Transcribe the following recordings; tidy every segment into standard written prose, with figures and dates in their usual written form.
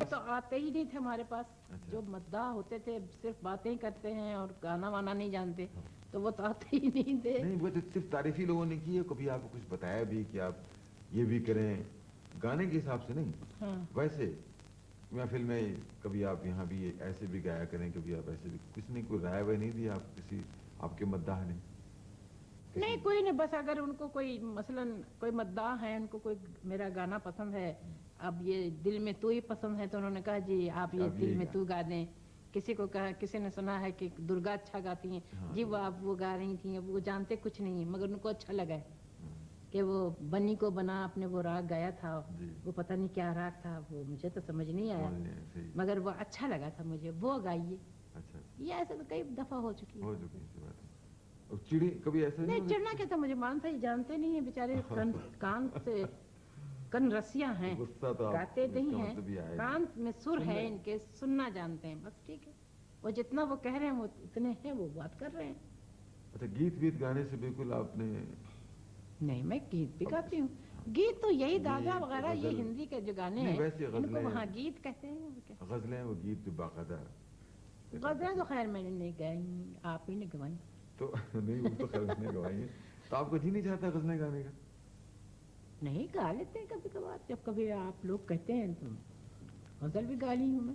تو آتے ہی نہیں تھے ہمارے پاس. جو مداح ہوتے تھے صرف باتیں کرتے ہیں اور گانا وانا نہیں جانتے, تو وہ تو آتے ہی نہیں تھے. نہیں وہ تو صرف تعریفی لوگوں نے کی ہے, کبھی آپ کو کچھ بتایا بھی کہ آپ یہ بھی کریں گانے کے حساب سے نہیں, ویسے محفل میں کبھی آپ یہاں بھی ایسے بھی گایا کریں, کبھی آپ ایسے بھی, کسی نے کوئی رائے وائے نہیں دی آپ کسی آپ کے مداح نے؟ نہیں کوئی نہیں, بس اگر ان کو کوئی مثلا کوئی مداح ہے, ان کو کوئی میرا گانا پسند ہے, اب یہ دل میں تو ہی پسند ہے, تو انہوں نے کہا جی آپ یہ دل میں تو گا دیں. کسی کو کہا, کسی نے سنا ہے کہ درگا اچھا گاتی ہیں, جی وہ آپ وہ گا رہی تھیں, وہ جانتے کچھ نہیں ہیں مگر ان کو اچھا لگا کہ وہ بنی کو بنا اپنے وہ راگ گایا تھا, وہ پتہ نہیں کیا راگ تھا, وہ مجھے تو سمجھ نہیں آیا, مگر وہ اچھا لگا تھا مجھے, وہ گائیے. یہ ایسے تو کئی دفعہ ہو چکی ہے. چڑی کبھی ایسا نہیں, چڑنا کیا تھا, مجھے مان صاحب جانتے نہیں ہیں بیچارے, کان سے کن رسیاں ہیں, گاتے نہیں ہیں, کان میں سر ہے ان کے, سننا جانتے ہیں بس, ٹھیک ہے. وہ جتنا وہ کہہ رہے ہیں وہ اتنے ہیں, وہ بات کر رہے ہیں. اچھا گیت ویت گانے سے بالکل آپ نے؟ نہیں میں گیت بھی گاتی ہوں. گیت تو یہی دادا وغیرہ یہ ہندی کے جو گانے ہیں ان کو وہاں گیت کہتے ہیں. غزلیں وہ گیت جو باقاعدہ غزلیں تو خیر میں نے نہیں گائی, آپ ہی نے گوائی. تو نہیں وہ تو خیر نے گوائی ہیں, تو آپ کو جی نہیں چاہتا غزلیں گانے کا؟ نہیں گا لیتے ہیں کبھی کبھار, جب کبھی آپ لوگ کہتے ہیں تو غزل بھی گا لی ہوں میں.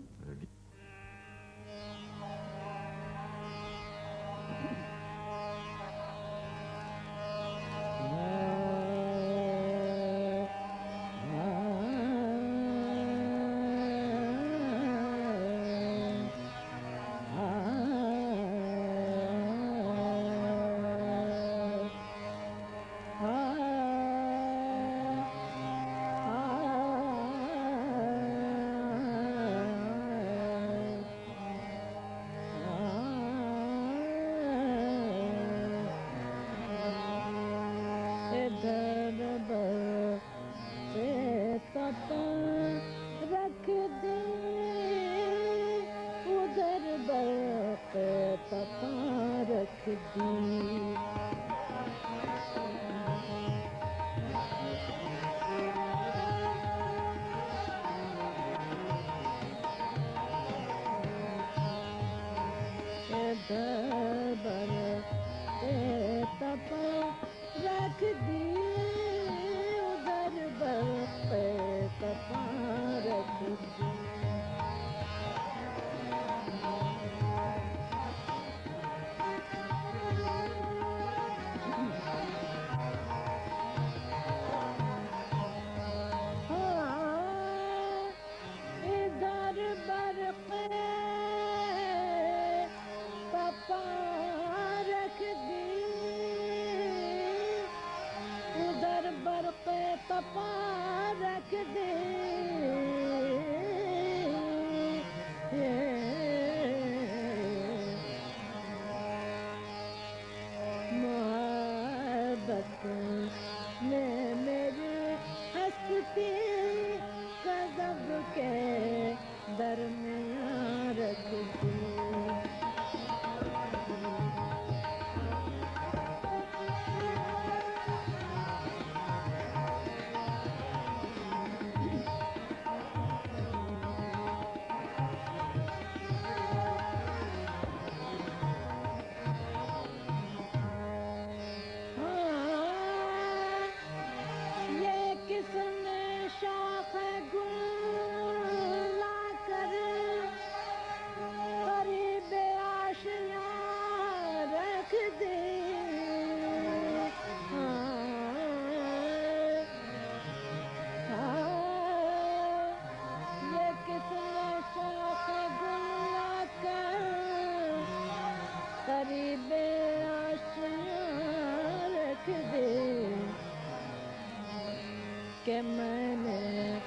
کہ میں نے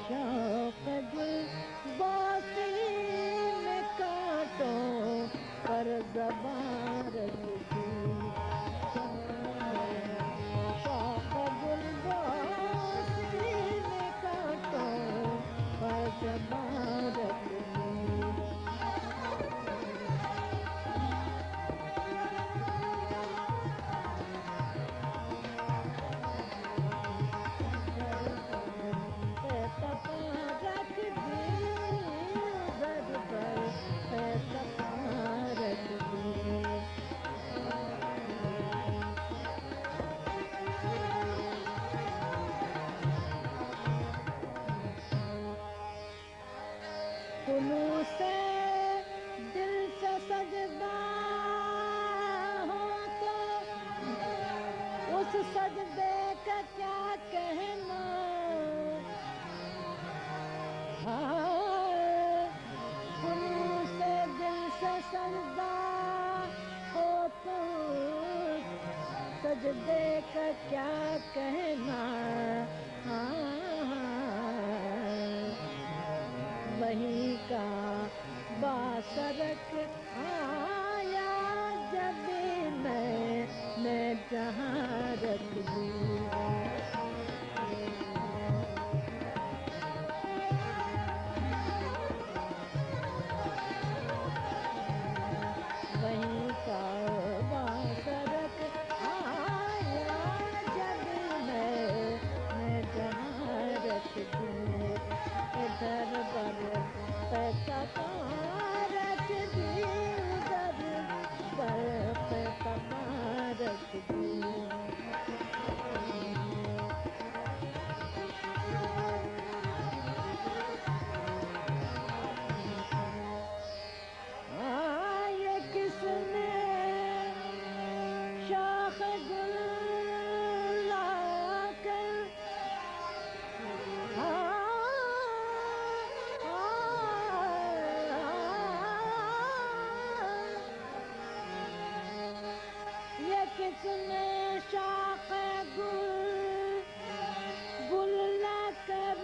شوق گل باسی میں کانٹوں پر زبان رکھ دی. شوق گل باسی میں کانٹوں پر زبان رکھ دی. رکھ دی फुनूं से दिल से सजदा हो तो उस सजदे का क्या कहना। फुनूं से दिल से सजदा हो तो सजदे का क्या कहना। वहीं का बासरक आया जब मैं जहाँ रख दी। वहीं का बासरक आया जब मैं जहाँ रख दी। इधर पर पैसा रख दी, उधर पर पैसा रख दी। ये किसने शाख गुल लाकर ये किसने शाख गुल लाकर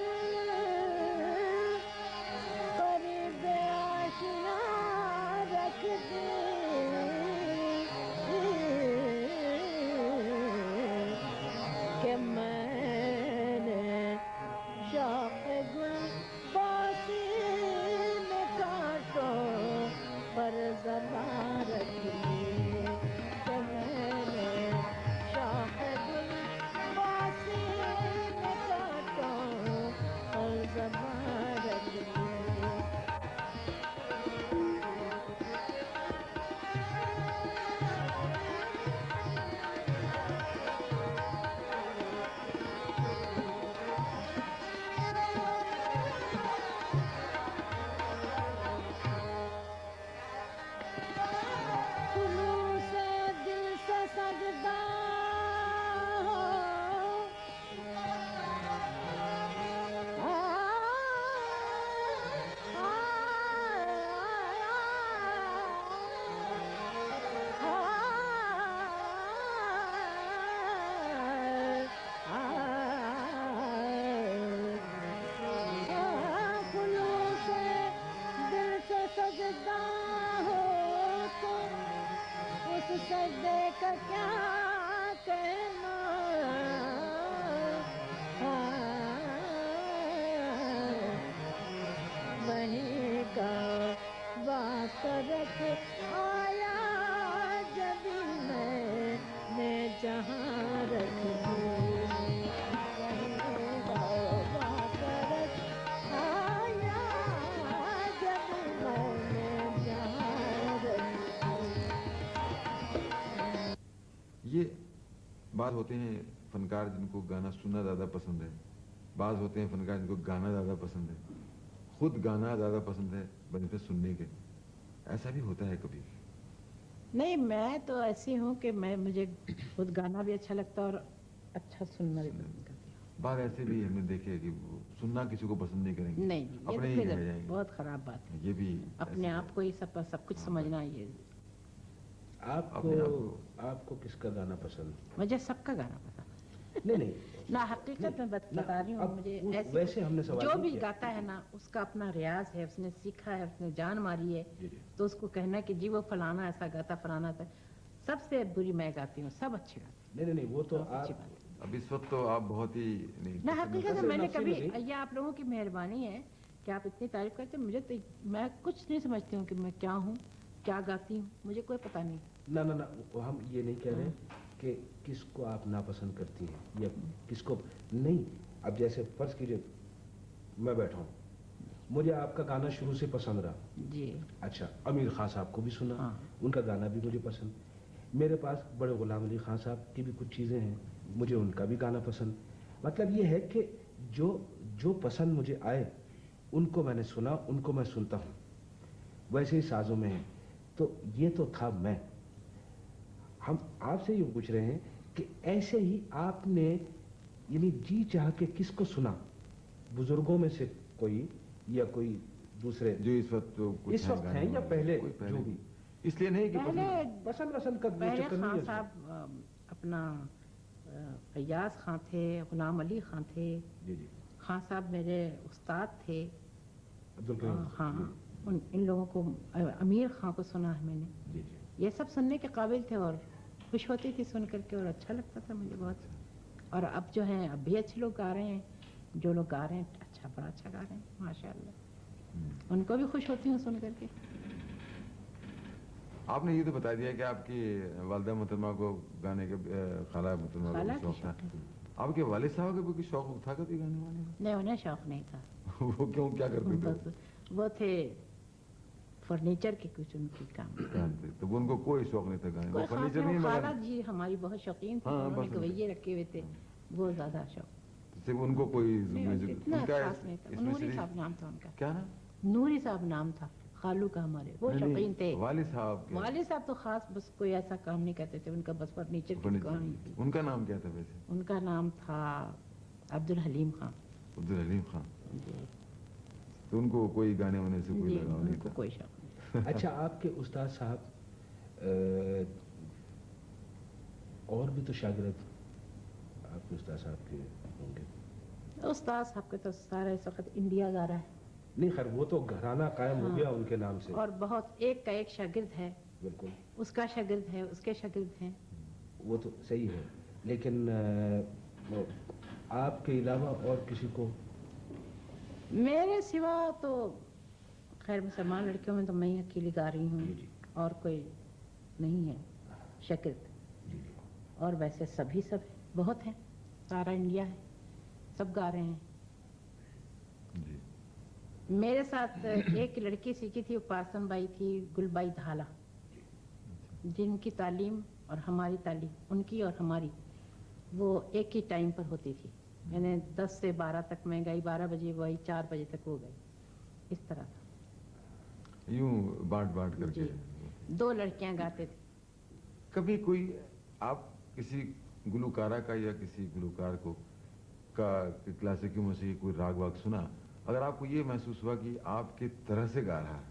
करीब आशियाँ रख दी। कि मैंने शाख गुल बासी में कांटों पर ज़बा रख दी। कि मैंने शाख गुल बासी में कांटों पर ज़बा रख दी। फुनूं से दिल से सजदा हो फुनूं से दिल से सजदा हो तो उस सजदे का क्या कहना। वहीं का बासरक आया जब मैं जहाँ रख दी। वहीं का बासरक आया जब मैं जहाँ रख दी। ये बात होते हैं फनकार जिनको गाना सुनना ज़्यादा पसंद है, बाज़ होते हैं फनकार जिनको गाना ज़्यादा पसंद है। खुद गाना ज़्यादा पसंद है बनस्बत सुनने के, ऐसा भी होता है कभी? नहीं, मैं तो ऐसी हूँ कि मुझे खुद गाना भी अच्छा लगता है और अच्छा सुनना भी पसंद करती हूँ। बात ऐसे भी हमने देखे है कि वो सुनना किसी को पसंद नहीं करेंगे, नहीं, ये तो अपने ही फिर रह जाएंगे। बहुत खराब बात है। ये भी अपने ऐसे आप को ही सब कुछ समझना। ये आपको किसका गाना पसंद? मुझे सबका गाना पसंद नहीं नहीं ना, हकीकत में बता रही हूँ। अब मुझे ऐसी वैसे हमने सवाल जो नहीं भी किया। गाता है ना, उसका अपना रियाज है, उसने सीखा है, उसने जान मारी है, जी, जी। तो उसको कहना कि जी वो फलाना ऐसा गाता, फलाना ऐसा। सबसे बुरी मैं गाती हूँ, सब अच्छे गाते नहीं वो तो हैं। अच्छी आप बात है। अब इस वक्त तो आप बहुत ही नहीं ना, हकीकत में नफसी मैंने नफसी कभी, लगी। ये आप लोगों की मेहरबानी है कि आप इतनी तारीफ करते हैं। मुझे तो, मैं कुछ नहीं समझती हूँ कि मैं क्या हूँ, क्या गाती हूँ, मुझे कोई पता नहीं। ना हम ये नहीं कह रहे कि किसको आप नापसंद करती हैं या किसको नहीं। अब जैसे फर्ज कीजिए मैं बैठा हूँ, मुझे आपका गाना शुरू से पसंद रहा जी। अच्छा, अमीर खान साहब को भी सुना, हाँ। उनका गाना भी मुझे पसंद। मेरे पास बड़े गुलाम अली खान साहब की भी कुछ चीज़ें हैं, मुझे उनका भी गाना पसंद। मतलब ये है कि जो पसंद मुझे आए ان کو میں نے سنا, ان کو میں سنتا ہوں, ویسے ہی سازوں میں ہیں. تو یہ تو تھا میں. ہم آپ سے یہ پوچھ رہے ہیں کہ ایسے ہی آپ نے یعنی جی چاہ کے کس کو سنا, بزرگوں میں سے کوئی یا کوئی دوسرے جو اس وقت اس وقت ہیں یا پہلے جو بھی؟ اس لیے نہیں کہ پسند رسند کا پہلے چکر خان نہیں ہے. صاحب اپنا فیاض خان تھے, غلام علی خان تھے, جی جی, خان صاحب میرے استاد تھے. عبدالکریم. ہاں, ان لوگوں کو, امیر خان کو سنا ہے میں نے. جی جی. یہ سب سننے کے قابل تھے اور خوش ہوتی تھی سن کر کے, اور اچھا لگتا تھا مجھے بہت. اور اب جو ہیں اب بھی اچھے لوگ گا رہے ہیں, جو لوگ گا رہے ہیں اچھا, بڑا اچھا گا رہے ہیں ماشاء اللہ. ان کو بھی خوش ہوتی ہوں سن کر کے. آپ نے یہ تو بتا دیا کہ آپ کی والدہ محترمہ کو گانے کے, خالہ محترمہ کو شوق تھا. آپ کے والد صاحب کا بھی کوئی شوق تھا کبھی گانے وانے کا؟ نہیں, انہیں شوق نہیں تھا. وہ کیوں, کیا کرتے تھے؟ بس وہ تھے فرنیچر کے کچھ ان کی کام تھے, تو ان کو کوئی شوق نہیں تھا گانے کا. فرنیچر نہیں, خالہ جی ہماری بہت شوقین تھی, انہوں نے گویے رکھے ہوئے تھے, بہت زیادہ شوق. صرف ان کو کوئی اتنا خاص نہیں تھا. نوری صاحب نام تھا ان کا. کیا نام؟ نوری صاحب نام تھا خالو کا ہمارے, وہ شوقین تھے. والد صاحب, والد صاحب تو خاص بس کوئی ایسا کام نہیں کرتے تھے, ان کا بس فرنیچر کی کام ہی تھی. ان کا نام کیا تھا ویسے؟ ان کا نام تھا عبدالحلیم خان. عبدالحلیم خان. جی. تو ان کو کوئی گانے وانے سے کوئی لگاؤ نہیں تھا؟ کوئی شوق نہیں. اچھا, آپ کے استاد صاحب اور بھی تو شاگرد آپ کے استاد صاحب کے ہوں گے؟ استاد صاحب کے تو سارے اس وقت انڈیا گا رہا ہے. نہیں خیر, وہ تو گھرانہ قائم ہو گیا ان کے نام سے. اور بہت ایک کا ایک شاگرد ہے. بالکل. اس کا شاگرد ہے, اس کے شاگرد ہیں. وہ تو صحیح ہے, لیکن آپ کے علاوہ اور کسی کو؟ میرے سوا تو خیر مسلمان لڑکیوں میں تو میں ہی اکیلی گا رہی ہوں, اور کوئی نہیں ہے شاگرد. اور ویسے سبھی سب بہت ہیں, سارا انڈیا ہے, سب گا رہے ہیں. میرے ساتھ ایک لڑکی سیکھی تھی, اپاسن بائی تھی, گل بائی دھالا, جن کی تعلیم اور ہماری تعلیم, ان کی اور ہماری, وہ ایک ہی ٹائم پر ہوتی تھی. یعنی 10 سے 12 تک میں گئی, 12 بجے وہ آئی, 4 بجے تک وہ گئی, اس طرح تھا. یوں بانٹ کر کے 2 لڑکیاں گاتے تھے. کبھی کوئی آپ کسی گلوکارہ کا یا کسی گلوکار کو کا کلاسیکی موسیقی کوئی راگ واگ سنا, اگر آپ کو یہ محسوس ہوا کہ آپ کی طرح سے گا رہا ہے,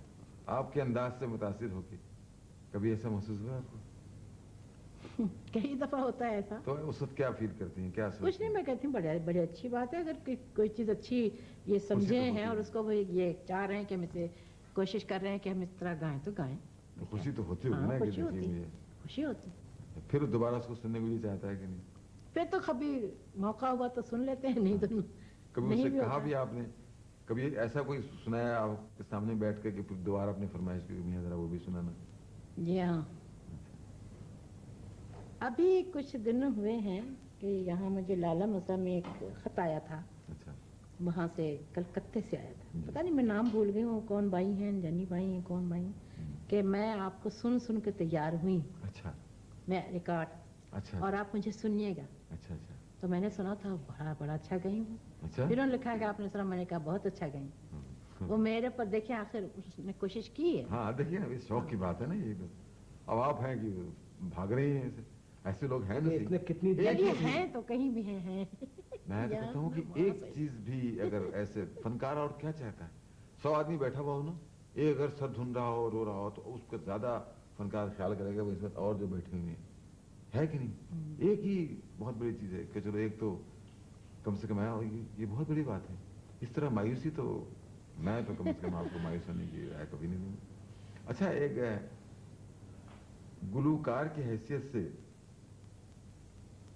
آپ کے انداز سے متاثر ہو کے, کبھی ایسا محسوس ہوا آپ کو؟ کئی دفعہ ہوتا ہے ایسا. تو اس وقت کیا فیل کرتی ہیں, کیا کچھ نہیں, میں کہتی ہوں بڑی اچھی بات ہے اگر کوئی چیز اچھی یہ سمجھے ہیں اور اس کو وہ یہ چاہ رہے ہیں کہ ہم اسے کوشش کر رہے ہیں کہ ہم اس طرح گائیں تو گائیں. خوشی تو ہوتی ہوگی نا, خوشی ہوتی. پھر دوبارہ اس کو سننے کو یہ چاہتا ہے کہ نہیں؟ پھر تو کبھی موقع ہوا تو سن لیتے ہیں, نہیں تو کبھی اس سے کہا بھی آپ نے, کبھی ایسا کوئی سنایا آپ کے سامنے بیٹھ کر کہ پھر دوبارہ اپنی فرمائش کی میاں ذرا وہ بھی سنانا؟ جی ہاں, ابھی کچھ دن ہوئے ہیں کہ یہاں مجھے لالہ مسا میں ایک خط آیا تھا. اچھا. وہاں سے کلکتے سے آیا تھا, پتہ نہیں میں نام بھول گئی ہوں, کون بھائی ہیں, جنی بھائی ہیں, کون بھائی ہیں, کہ میں آپ کو سن کے تیار ہوئی. اچھا. میں ریکارڈ. اچھا. اور آپ مجھے سنیے گا. اچھا اچھا. تو میں نے سنا تھا, بڑا اچھا گئی ہوں. اچھا. پھر انہوں نے لکھا کہ آپ نے سنا, میں نے کہا بہت اچھا گئی. وہ میرے پر دیکھیں, آخر اس نے کوشش کی ہے. ہاں دیکھیے نا, شوق کی بات ہے نا یہ. اب آپ ہیں کہ بھاگ رہی ہیں, ایسے لوگ ہیں نا, کتنی ہیں تو کہیں بھی ہیں. میں کہتا ہوں کہ ایک چیز بھی اگر ایسے فنکار اور کیا چاہتا ہے, 100 آدمی بیٹھا ہوا ہو نا, ایک اگر سر دھن رہا ہو, رو رہا ہو, تو اس کو زیادہ فنکار خیال کرے گا وہ اس وقت اور جو بیٹھے ہوئے ہیں, ہے کہ نہیں؟ ایک ہی بہت بڑی چیز ہے کہ چلو ایک تو کم سے کم یہ بہت بڑی بات ہے. اس طرح مایوسی تو میں تو کم سے کم آپ کو مایوس ہونے کی رائے کبھی نہیں دوں. اچھا, ایک گلوکار کی حیثیت سے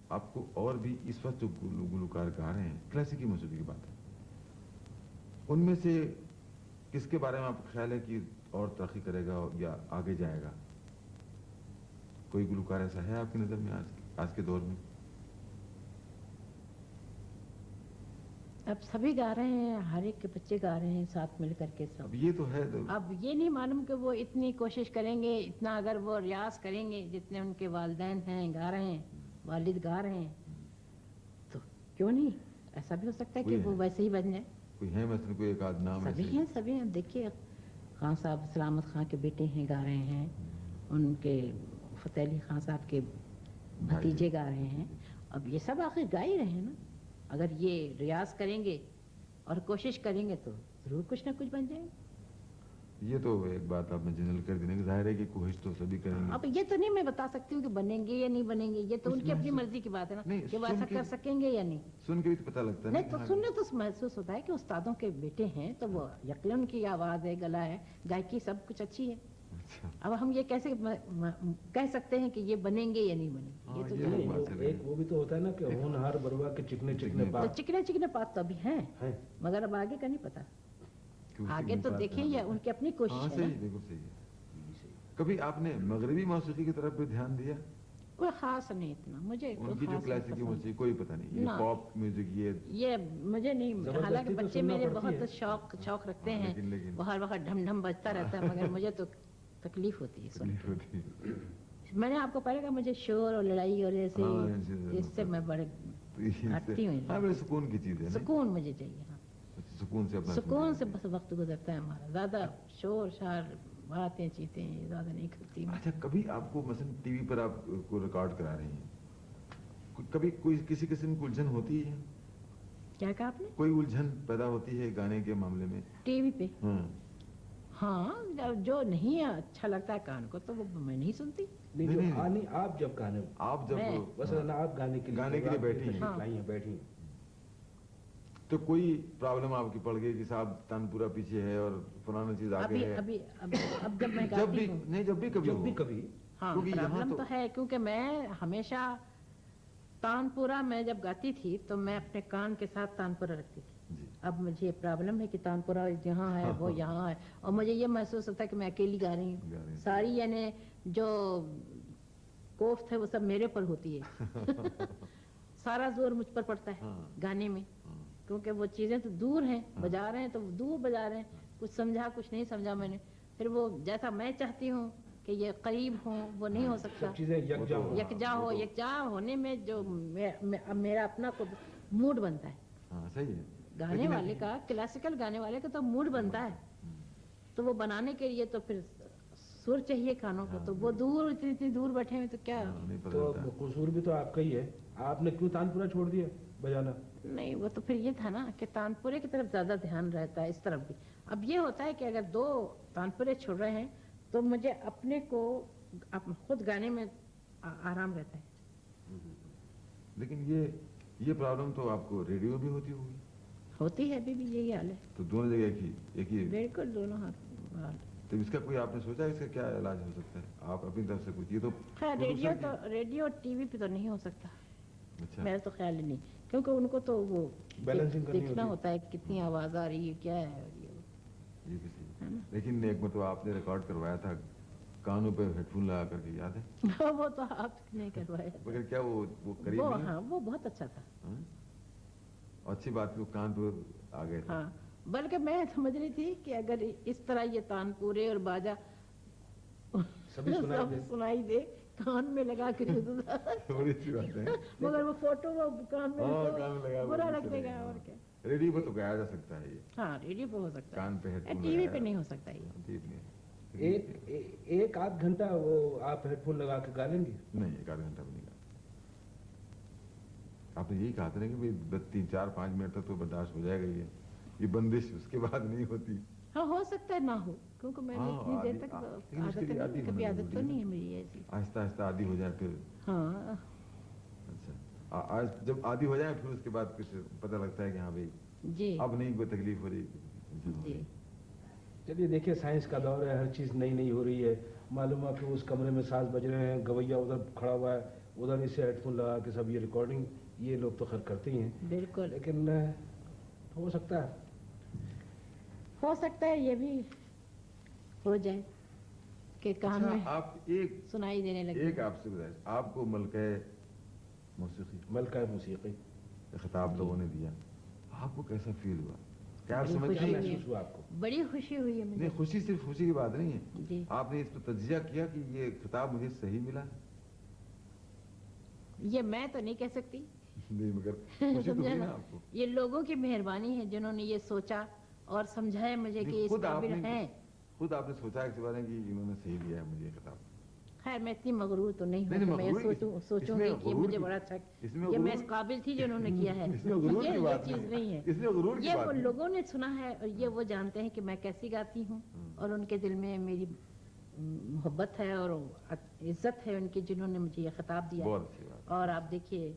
آپ کو اور بھی اس وقت جو گلوکار گا رہے ہیں, کلاسیکی موسیقی کی بات ہے, ان میں سے کس کے بارے میں آپ کو خیال ہے کہ اور ترقی کرے گا یا آگے جائے گا؟ کوئی گلوکار ایسا ہے آپ کی نظر میں آج کے دور میں؟ اب سبھی گا رہے ہیں, ہر ایک کے بچے گا رہے ہیں ساتھ مل کر کے سب. اب یہ تو ہے, اب یہ نہیں معلوم کہ وہ اتنی کوشش کریں گے, اتنا اگر وہ ریاض کریں گے جتنے ان کے والدین ہیں گا رہے ہیں, والد گا رہے ہیں, تو کیوں نہیں, ایسا بھی ہو سکتا ہے کہ وہ ویسے ہی بن جائے. कोई है मसलन कोई एक आध नाम सभी ऐसे? हैं, सभी हैं। देखिए खान साहब सलामत खां के बेटे हैं, गा रहे हैं। उनके फतेह अली खान साहब के भतीजे गा रहे हैं। अब ये सब आखिर गा ही रहे हैं ना। अगर ये रियाज करेंगे और कोशिश करेंगे तो जरूर कुछ ना कुछ बन जाएगा। ये तो एक बात आपने जनरल कर दी ना कि जाहिर है कि कोशिश तो सभी करेंगे। अब ये तो नहीं मैं बता सकती हूँ कि बनेंगे या नहीं बनेंगे, ये तो कुछ उनकी अपनी महसूस- मर्जी की बात है ना नहीं, कि वो सुन ऐसा के- कर सकेंगे या नहीं। सुन के भी तो पता लगता है ना नहीं कि तो हाँ, सुनने तो महसूस होता है कि उस्तादों के बेटे हैं तो वो यकीनन उनकी आवाज़ है, गला है, गायकी सब कुछ अच्छी है। अच्छा। अब हम ये कैसे कह सकते हैं कि ये बनेंगे या नहीं बनेंगे, हाँ, ये तो ये गलत एक है। बात है। एक वो भी तो होता है ना कि होनहार बरवा के चिकने चिकने चिकने तो पात चिकने चिकने बात तो अभी हैं, हैं। मगर अब आगे का नहीं पता। कि उससे आगे तो बात देखें करना या है। उनकी अपनी हाँ कोशिश है सही, ना। बिल्कुल सही है। कभी आपने मगरबी मौसीकी की तरफ भी ध्यान दिया? कोई खास नहीं इतना मुझे, कोई उनकी जो खास नहीं क्लासिकी पसंद। मौसीकी कोई पता नहीं, ये ना। पॉप म्यूजिक ये मुझे नहीं, जबरदस्ती हालांकि तो बच्चे सुनना मेरे पड़ती बहुत है। शौक रखते हाँ, हैं, लेकिन- वो हर वक्त ढम ढम बजता रहता है, मगर मुझे तो तकलीफ होती है सुन तकलीफ के। होती है। मैंने आपको पहले कहा मुझे शोर और लड़ाई और ऐसे हाँ, इनसे- इससे मैं बड़े तो इससे- हटती हूँ। हाँ, बड़े सुकून की चीज है ना। सुकून मुझे चाहिए। हाँ, सुकून से अपना सुकून से बस वक्त गुजरता है हमारा, ज्यादा शोर शार बातें चीतें ज्यादा नहीं करती मैं। अच्छा, कभी आपको मसलन टीवी पर आप को रिकॉर्ड करा रही हैं, कभी कोई किसी किस्म की उलझन होती है? क्या कहा आपने? कोई उलझन पैदा होती है गाने के मामले में? टीवी पे? हाँ। हाँ, जो नहीं अच्छा लगता है कान को तो वो मैं नहीं सुनती। नहीं नहीं, जो नहीं। नहीं आप जब गाने आप जब मैं- बस ना आप गाने के लिए गाने के लिए बैठी हैं। हाँ। लाई हैं बैठी हैं। तो कोई प्रॉब्लम आपकी पड़ गई कि साहब तानपुरा पीछे है और फलाना चीज आगे अभी है? अभी अब जब मैं जब गाती भी हूँ, नहीं, जब भी कभी जब भी हो। कभी हाँ क्योंकि यहाँ प्रॉब्लम तो- तो है, क्योंकि मैं हमेशा तानपुरा में जब गाती थी तो मैं अपने कान के साथ तानपुरा रखती थी। जी। अब मुझे प्रॉब्लम है कि तानपुरा यहाँ है, वो यहाँ है, और मुझे ये महसूस होता है कि मैं अकेली गा रही गा रही हूँ। हूँ। सारी यानी जो कोफ्त है वो सब मेरे पर होती है। सारा जोर मुझ पर पड़ता है हाँ। गाने में, हाँ। क्योंकि वो चीज़ें तो दूर हैं, हाँ। बजा रहे हैं तो दूर बजा रहे हैं, कुछ समझा कुछ नहीं समझा मैंने। फिर वो जैसा मैं चाहती हूँ कि ये करीब हो वो नहीं हो सकता। सब चीजें यकजा वो हो तो- यकजा हो, वो तो- यकजा होने में जो अब मेरा अपना को मूड बनता है। हाँ, सही है। गाने लेकिन- वाले का, क्लासिकल गाने वाले का तो मूड बनता है, तो वो बनाने के लिए तो फिर सुर चाहिए कानों को, तो वो दूर इतनी इतनी दूर बैठे हैं तो क्या। हाँ, नहीं पता तो चलता। कसूर भी तो आपका ही है। आपने क्यों तानपुरा छोड़ दिया बजाना? नहीं, वो तो फिर ये था ना कि तानपुरे की तरफ ज्यादा ध्यान रहता है, इस तरफ भी। अब ये होता है कि अगर दो तानपुरे छोड़ रहे हैं तो मुझे अपने को खुद गाने में आराम रहता है। लेकिन ये प्रॉब्लम तो आपको रेडियो भी होती होगी? होती है अभी भी यही हाल है, तो दोनों जगह एक ही बिल्कुल दोनों हाथ। तो इसका कोई आपने सोचा इसका क्या इलाज हो सकता है? आप अपनी तरफ से कुछ, ये तो खैर प्रोड्यूसर की- रेडियो टीवी पे तो नहीं हो सकता, अच्छा। मेरा तो ख्याल ही नहीं, क्योंकि उनको तो वो बैलेंसिंग करनी देखना होती है। होता है कि कितनी आवाज आ रही है, क्या है और ये भी सही है है। ना। लेकिन एक मतलब आपने रिकॉर्ड करवाया था कानों पे हेडफोन लगा करके, याद है? वो तो आपने करवाया था। मगर क्या वो करीब वो नहीं? हाँ वो बहुत अच्छा था। हाँ? अच्छी बात वो कान पे आ गए थे। हाँ, बल्कि मैं समझ रही थी कि अगर इस तरह ये तानपुरे और बाजा सभी सुनाई दे। सुनाई दे कान में लगा के बड़ी अच्छी बात है। मगर वो फोटो वो कान में हाँ, तो कान में लगा बुरा वो लगेगा चलेगा। और क्या। रेडियो पे तो गाया जा सकता है ये, हाँ रेडियो पे हो सकता कान पे है, हेडफोन टीवी लगाया। पे नहीं हो सकता ये। ठीक नहीं। एक आध घंटा वो आप हेडफोन लगा के गा लेंगे? नहीं, एक आधा घंटा भी नहीं गा। आपने यही कहा था ना कि भाई 3-4-5 मिनट तक तो बर्दाश्त हो जाएगा, ये बंदिश उसके बाद नहीं होती। हाँ हो सकता है ना हो, क्योंकि मैंने हाँ, इतनी देर तक लेकिन उसके आदत लिए आदी नहीं, कभी होना आदत तो जरूरी नहीं है। है मेरी ऐसी। आहिस्ता आहिस्ता आदी हो जाए फिर। हाँ अच्छा, आज जब आदी हो जाए फिर उसके बाद कुछ पता लगता है कि हाँ भाई जी अब नहीं कोई तकलीफ हो रही। जी। चलिए देखिए, साइंस का दौर है, हर चीज़ नई नई हो रही है। मालूम है कि उस कमरे में साज बज रहे हैं, गवैया उधर खड़ा हुआ है, उधर इसे हेडफोन लगा के सब ये रिकॉर्डिंग, ये लोग तो खैर करते ही हैं, बिल्कुल लेकिन हो सकता है। हो सकता है ये भी हो जाए कि कान अच्छा, में आप एक सुनाई देने लगे। एक आपसे गुजारिश, आपको मलके मौसीकी मलका मूसीकी का खिताब लोगों ने दिया, आपको कैसा फील हुआ? क्या आप बड़ी समझ खुशी क्या हुई है। महसूस हुआ आपको? बड़ी खुशी हुई है नहीं, मुझे। खुशी सिर्फ खुशी की बात नहीं है, जी आपने इस पर तजिया किया कि ये खिताब मुझे सही मिला? ये मैं तो नहीं कह सकती नहीं, मगर खुशी तो हुई ना आपको। ये लोगों की मेहरबानी है जिन्होंने ये सोचा और समझाया मुझे कि इस काबिल हैं। खुद आपने सोचा इस बारे कि इन्होंने सही दिया है मुझे खिताब। खैर मैं इतनी मगरूर तो नहीं हूँ कि मैं सोचूंगी कि मुझे बड़ा अच्छा, ये मैं इस काबिल थी जो उन्होंने किया है। ये चीज नहीं है, ये वो लोगों ने सुना है और ये वो जानते हैं कि मैं कैसी गाती हूँ और उनके दिल में मेरी मोहब्बत है और इज्जत है उनकी, जिन्होंने मुझे ये खिताब दिया। और आप देखिए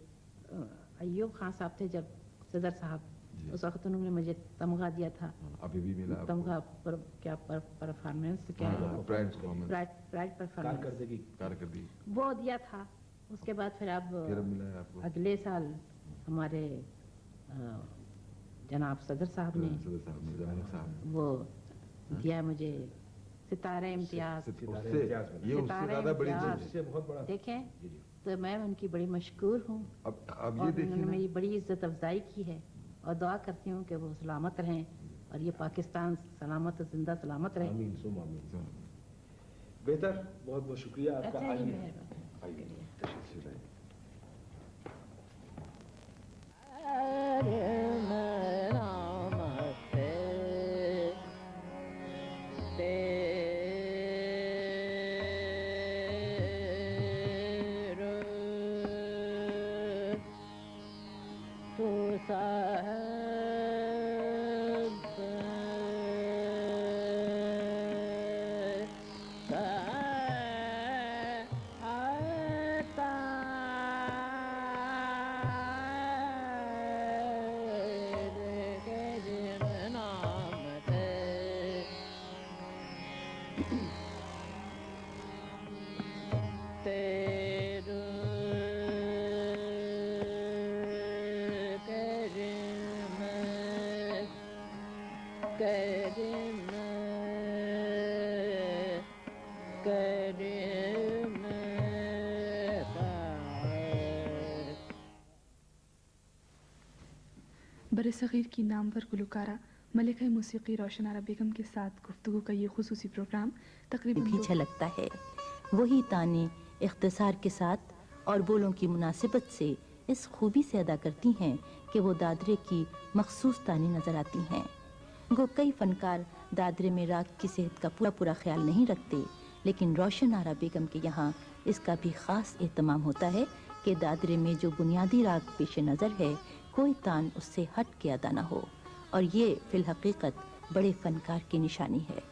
अय्यूब खान साहब थे जब सदर साहब, उस वक्त उन्होंने मुझे तमगा दिया था। अभी भी मिला तमगा पर क्या परफॉर्मेंस क्या प्राइज परफॉर्मेंस कारकर्दगी वो दिया था। उसके बाद फिर अब मिला है आपको। अगले साल हमारे जनाब सदर साहब ने वो दिया मुझे सितारे इम्तियाज। ये उससे ज़्यादा बड़ी चीज़ है। देखें तो मैं उनकी बड़ी मशकूर हूँ। अब ये देखिए उन्होंने मेरी बड़ी इज्जत अफजाई की है और दुआ करती हूँ कि वो सलामत रहें और ये पाकिस्तान सलामत जिंदा सलामत रहे। आमीन सुम आमीन। बेहतर, बहुत बहुत शुक्रिया आपका। बरसग़ीर की नामवर गुलकारा मलिका मौसीकी रोशन आरा बेगम के साथ गुफ्तगू का ये खुसूसी प्रोग्राम तकरीबन भी झलकता है। वही ताने इख्तिसार के साथ और बोलों की मुनासिबत से इस खूबी से अदा करती हैं कि वो दादरे की मखसूस ताने नज़र आती हैं। गो कई फ़नकार दादरे में राग की सेहत का पूरा ख्याल नहीं रखते, लेकिन रोशन आरा बेगम के यहाँ इसका भी ख़ास एहतमाम होता है कि दादरे में जो बुनियादी राग पेश नज़र है कोई तान उससे हट के अदा न हो, और ये फिल हकीकत बड़े फ़नकार की निशानी है।